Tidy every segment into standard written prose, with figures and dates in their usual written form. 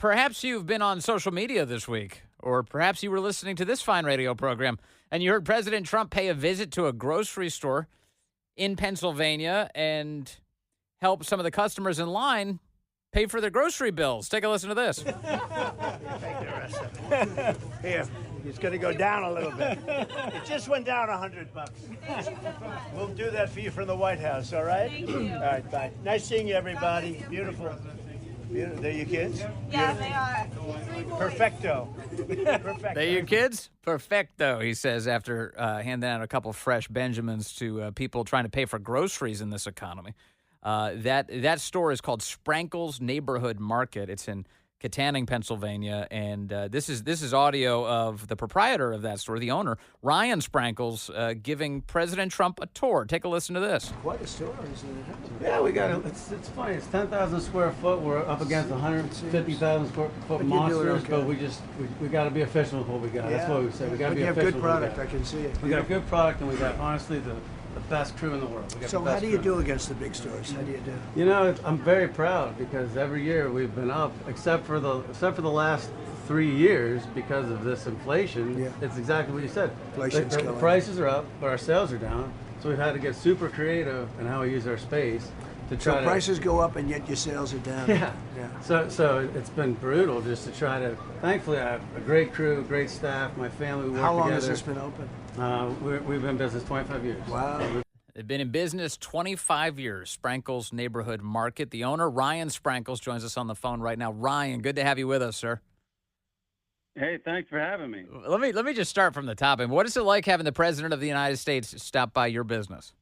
Perhaps you've been on social media this week, or perhaps you were listening to this fine radio program, and you heard President Trump pay a visit to a grocery store in Pennsylvania and help some of the customers in line pay for their grocery bills. Take a listen to this. Take the rest of it. Here, it's going to go down a little bit. It just went down $100. We'll do that for you from the White House, all right? Thank you. All right, bye. Nice seeing you, everybody. Beautiful. They're your kids? Yeah, they are. Perfecto. Perfecto. There you kids? Perfecto, he says after handing out a couple fresh Benjamins to people trying to pay for groceries in this economy. That store is called Sprankles Neighborhood Market. It's in Katanning, Pennsylvania, and this is audio of the proprietor of that store, the owner, Ryan Sprankles, giving President Trump a tour. Take a listen to this. Quite a store, isn't it? Yeah, we got it. It's funny. It's 10,000 square foot. We're up against 150,000 square foot monsters, okay. but we got to be efficient with what we got. That's what we say. We got to But be you have efficient. good with what we product, got. I can see it. We got a good product, and we got honestly the best crew in the world. We got So the how best do you crew. do against the big stores? How do you do? You know, I'm very proud because every year we've been up, except for the last 3 years because of this inflation. Yeah. It's exactly what you said. Inflation's The killing. prices are up, but our sales are down. So we've had to get super creative in how we use our space to try So to. prices go up and yet your sales are down. Yeah. Yeah. So it's been brutal just to try to. Thankfully, I have a great crew, great staff, my family. We work How long together. has this been open? We've been in business 25 years. Wow. They've been in business 25 years, Sprankles Neighborhood Market. The owner, Ryan Sprankles, joins us on the phone right now. Ryan, good to have you with us, sir. Hey, thanks for having me. Let me just start from the top. And what is it like having the President of the United States stop by your business?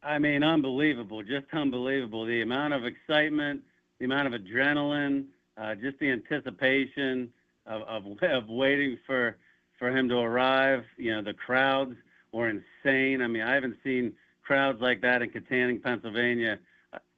I mean, unbelievable, just unbelievable. The amount of excitement, the amount of adrenaline, just the anticipation of waiting for him to arrive. You know, the crowds were insane. I mean, I haven't seen crowds like that in Katanning, Pennsylvania,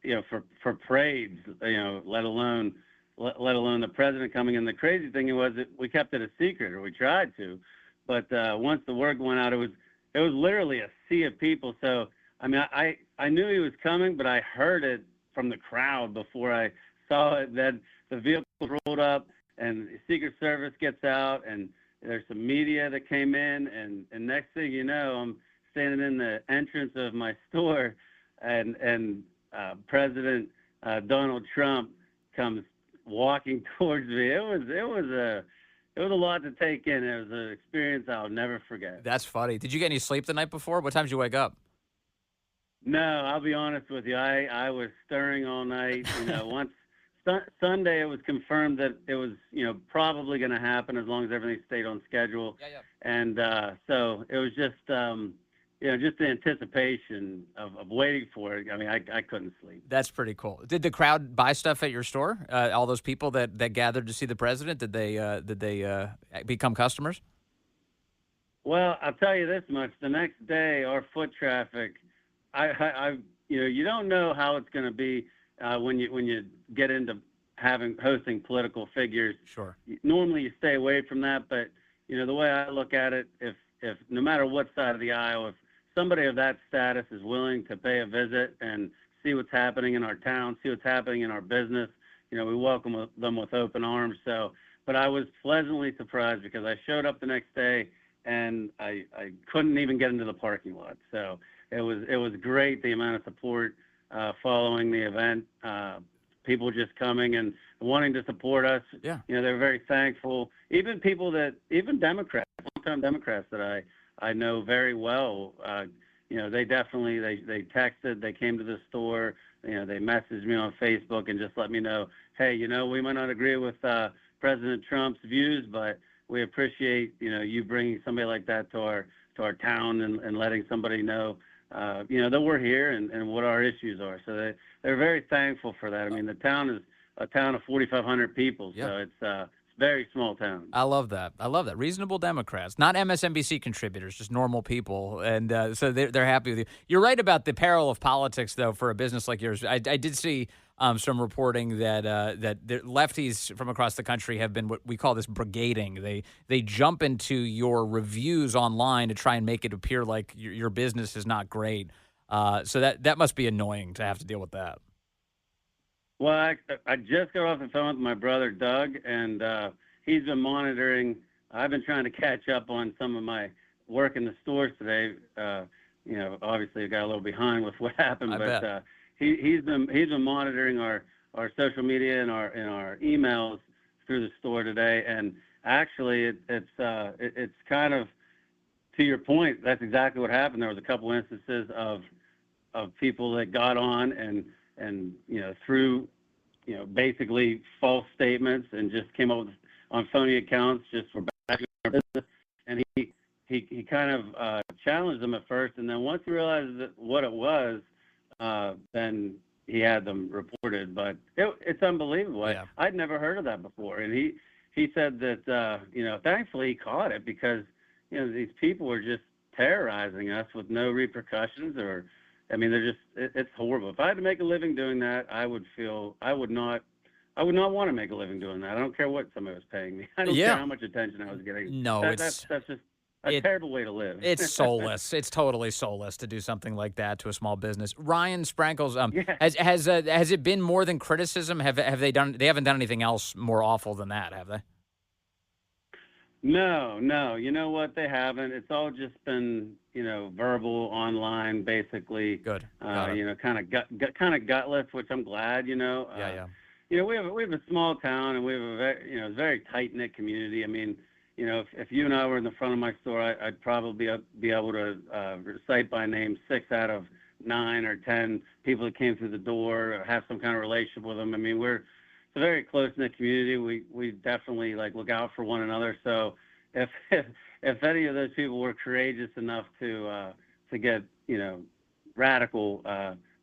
you know, for parades, you know, let alone the president coming in. The crazy thing was that we kept it a secret, or we tried to, but once the word went out, it was literally a sea of people. So, I mean, I knew he was coming, but I heard it from the crowd before I saw it. Then the vehicles rolled up, and the Secret Service gets out, and there's some media that came in, and next thing you know, I'm standing in the entrance of my store, and President Donald Trump comes walking towards me. It was a lot to take in. It was an experience I'll never forget. That's funny. Did you get any sleep the night before? What time did you wake up? No, I'll be honest with you. I was stirring all night. You know, once Sunday it was confirmed that it was, you know, probably going to happen as long as everything stayed on schedule. Yeah. And so it was just, you know, just the anticipation of waiting for it. I mean, I couldn't sleep. That's pretty cool. Did the crowd buy stuff at your store? All those people that gathered to see the president, did they become customers? Well, I'll tell you this much: the next day, our foot traffic, I you know, you don't know how it's going to be when you get into hosting political figures. Sure. Normally, you stay away from that, but you know, the way I look at it, if no matter what side of the aisle, if somebody of that status is willing to pay a visit and see what's happening in our town, see what's happening in our business, you know, we welcome them with open arms. So, but I was pleasantly surprised because I showed up the next day and I couldn't even get into the parking lot. So it was great, the amount of support following the event. People just coming and wanting to support us. Yeah. You know, they're very thankful. Even Democrats, longtime Democrats that I know very well, you know, they definitely, they texted, they came to the store, you know, they messaged me on Facebook and just let me know, hey, you know, we might not agree with President Trump's views, but we appreciate, you know, you bringing somebody like that to our town and letting somebody know, you know, that we're here and what our issues are. So they're very thankful for that. I mean, the town is a town of 4,500 people, so it's a very small town. I love that. Reasonable Democrats, not MSNBC contributors, just normal people. And so they're happy with you. You're right about the peril of politics, though, for a business like yours. I did see some reporting that the lefties from across the country have been what we call this brigading. They jump into your reviews online to try and make it appear like your business is not great. So that must be annoying to have to deal with that. Well, I just got off the phone with my brother Doug, and he's been monitoring. I've been trying to catch up on some of my work in the stores today. Obviously I got a little behind with what happened, but he's been monitoring our social media and our emails through the store today. And actually, it's kind of, to your point, that's exactly what happened. There was a couple instances of people that got on and through basically false statements and just came up with on phony accounts just for backing our business. And he kind of challenged them at first, and then once he realized what it was, then he had them reported. But it's unbelievable. Yeah. I'd never heard of that before. And he said that thankfully he caught it, because these people were just terrorizing us with no repercussions, or they're just, it's horrible. If I had to make a living doing that, I would not want to make a living doing that. I don't care what somebody was paying me. I don't care how much attention I was getting. No, that's just a terrible way to live. It's soulless. It's totally soulless to do something like that to a small business. Ryan Sprankles, has it been more than criticism? Have they done? They haven't done anything else more awful than that, have they? No. You know what? They haven't. It's all just been verbal, online, basically. Good. Kind of gutless, which I'm glad. Yeah. We have a small town, and we have a very tight knit community. If you and I were in the front of my store, I'd probably be able to recite by name 6 out of 9 or 10 people that came through the door, or have some kind of relationship with them. It's a very close-knit community. We definitely look out for one another. So if any of those people were courageous enough to get radical,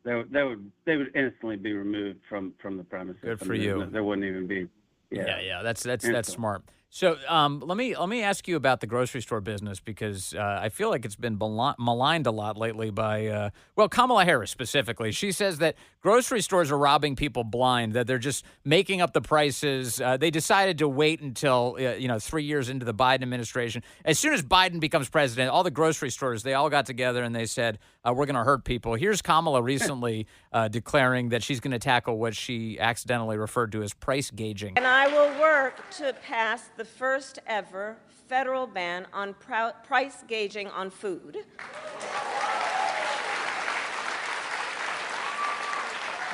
they would instantly be removed from the premises. Good for you. There wouldn't even be. Yeah. That's smart. So let me ask you about the grocery store business, because I feel like it's been maligned a lot lately by Kamala Harris specifically. She says that grocery stores are robbing people blind, that they're just making up the prices. They decided to wait until 3 years into the Biden administration. As soon as Biden becomes president, all the grocery stores, they all got together and they said, we're going to hurt people. Here's Kamala recently declaring that she's going to tackle what she accidentally referred to as price gauging. And I will work to pass the first ever federal ban on price gauging on food.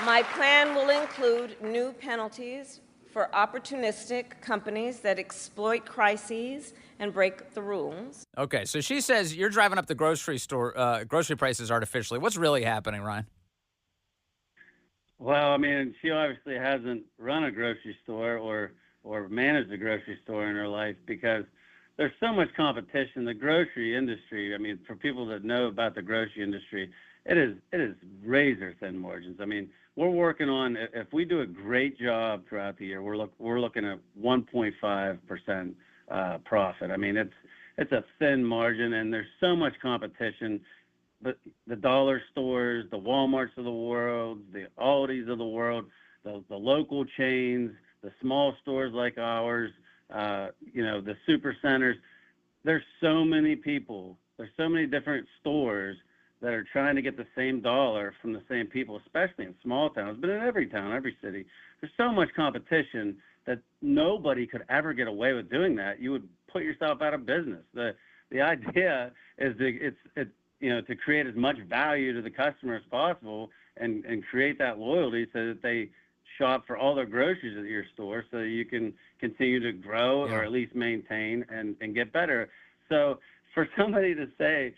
My plan will include new penalties for opportunistic companies that exploit crises and break the rules. Okay, so she says you're driving up the grocery store, grocery prices artificially. What's really happening, Ryan? Well, she obviously hasn't run a grocery store or managed a grocery store in her life, because there's so much competition. The grocery industry, for people that know about the grocery industry, it is razor thin margins. We're working on, if we do a great job throughout the year, we're looking at 1.5% profit. It's a thin margin, and there's so much competition. But the dollar stores, the Walmarts of the world, the Aldis of the world, the local chains, the small stores like ours, the super centers. There's so many people. There's so many different stores that are trying to get the same dollar from the same people, especially in small towns, but in every town, every city. There's so much competition that nobody could ever get away with doing that. You would put yourself out of business. The idea is to create as much value to the customer as possible and create that loyalty so that they shop for all their groceries at your store, so that you can continue to grow or at least maintain and get better. So for somebody to say,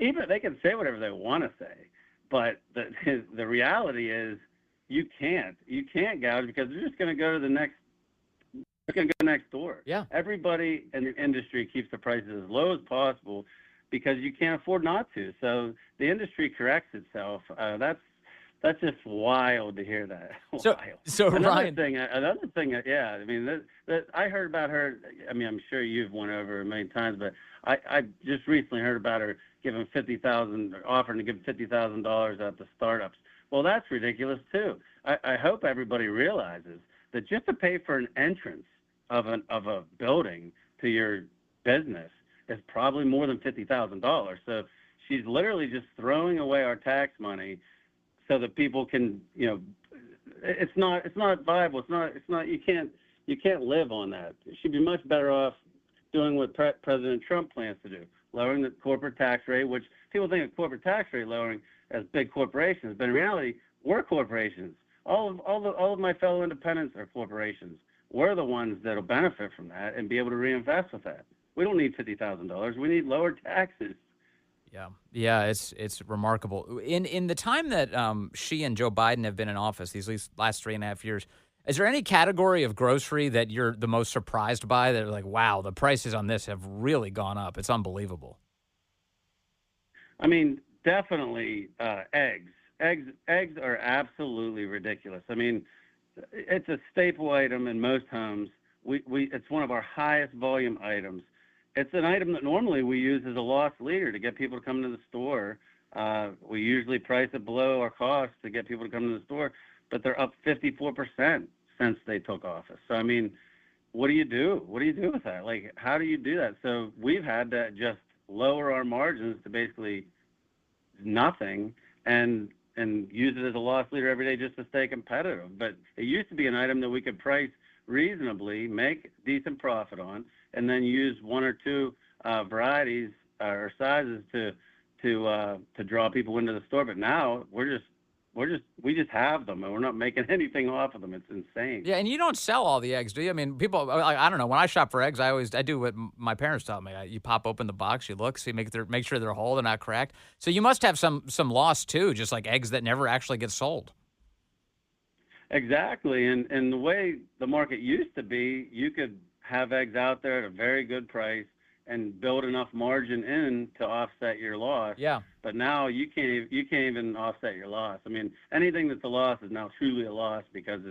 even they can say whatever they want to say, but the reality is you can't gouge, because they're just going to go to the next door. Yeah. Everybody in the industry keeps the prices as low as possible because you can't afford not to. So the industry corrects itself. That's just wild to hear that. So another Ryan, thing, that I heard about her. I'm sure you've went over it a million times, but I just recently heard about her giving offering to give $50,000 out to startups. Well, that's ridiculous too. I hope everybody realizes that just to pay for an entrance of a building to your business is probably more than $50,000. So she's literally just throwing away our tax money so that people can, it's not viable. It's not. You can't live on that. You should be much better off doing what President Trump plans to do, lowering the corporate tax rate, which people think of corporate tax rate lowering as big corporations, but in reality, we're corporations. All of my fellow independents are corporations. We're the ones that'll benefit from that and be able to reinvest with that. We don't need $50,000. We need lower taxes. Yeah, it's remarkable. In the time that she and Joe Biden have been in office, these last 3.5 years, is there any category of grocery that you're the most surprised by? That are like, wow, the prices on this have really gone up. It's unbelievable. I mean, definitely eggs. Eggs are absolutely ridiculous. I mean, it's a staple item in most homes. It's one of our highest volume items. It's an item that normally we use as a loss leader to get people to come to the store. We usually price it below our cost to get people to come to the store, but they're up 54% since they took office. So, I mean, what do you do? What do you do with that? Like, how do you do that? So we've had to just lower our margins to basically nothing and use it as a loss leader every day just to stay competitive. But it used to be an item that we could price reasonably, make decent profit on, and then use one or two varieties or sizes to draw people into the store. But now we just have them, and we're not making anything off of them. It's insane. Yeah, and you don't sell all the eggs, do you? I mean, people, I don't know. When I shop for eggs, I do what my parents taught me. You pop open the box, you look, see, make sure they're whole, they're not cracked. So you must have some loss too, just like eggs that never actually get sold. Exactly, and the way the market used to be, you could have eggs out there at a very good price and build enough margin in to offset your loss. Yeah. But now you can't even offset your loss. I mean, anything that's a loss is now truly a loss because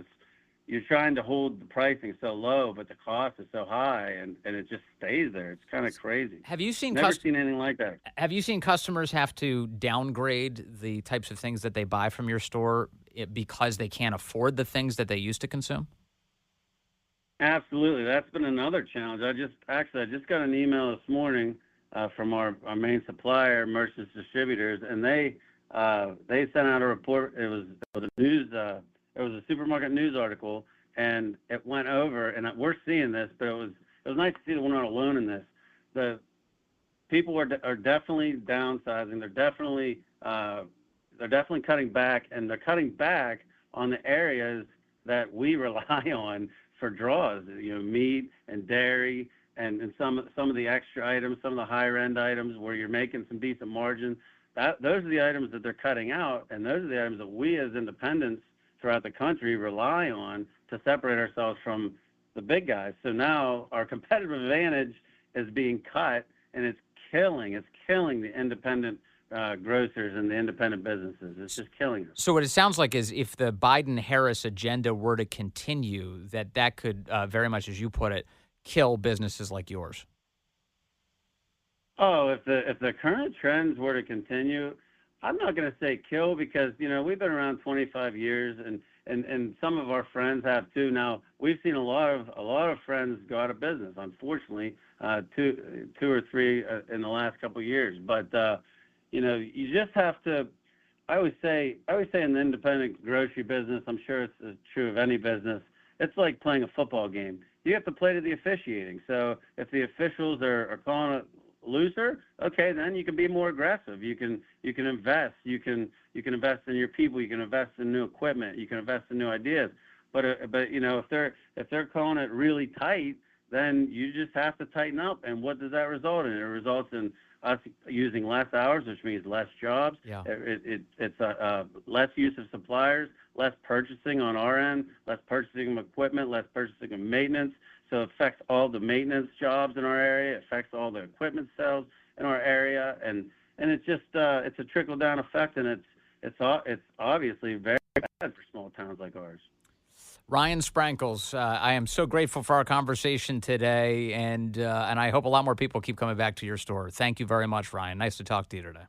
you're trying to hold the pricing so low, but the cost is so high, and it just stays there. It's kind of crazy. Have you seen Never seen anything like that. Have you seen customers have to downgrade the types of things that they buy from your store because they can't afford the things that they used to consume? Absolutely. That's been another challenge. I just got an email this morning from our main supplier, Merchants Distributors, and they sent out a report. It was a news. It was a supermarket news article, and it went over. And we're seeing this, but it was nice to see that we're not alone in this. The people are definitely downsizing. They're definitely cutting back, and they're cutting back on the areas that we rely on for draws, meat and dairy and some of the extra items, some of the higher end items where you're making some decent margin. Those are the items that they're cutting out, and those are the items that we as independents throughout the country rely on to separate ourselves from the big guys. So now our competitive advantage is being cut, and it's killing the independent grocers and the independent businesses. It's just killing them. So what it sounds like is if the Biden-Harris agenda were to continue, that could very much, as you put it, kill businesses like yours. Oh, if the current trends were to continue, I'm not going to say kill because, we've been around 25 years and some of our friends have too. Now, we've seen a lot of friends go out of business, unfortunately, two or three in the last couple of years. But you just have to. I always say in the independent grocery business, I'm sure it's true of any business. It's like playing a football game. You have to play to the officiating. So if the officials are calling it looser, okay, then you can be more aggressive. You can invest. You can invest in your people. You can invest in new equipment. You can invest in new ideas. But if they're calling it really tight, then you just have to tighten up. And what does that result in? It results in us using less hours, which means less jobs. Yeah. It's less use of suppliers, less purchasing on our end, less purchasing of equipment, less purchasing of maintenance. So it affects all the maintenance jobs in our area. It affects all the equipment sales in our area, and it's just it's a trickle down effect, and it's obviously very bad for small towns like ours. Ryan Sprankles, I am so grateful for our conversation today, and I hope a lot more people keep coming back to your store. Thank you very much, Ryan. Nice to talk to you today.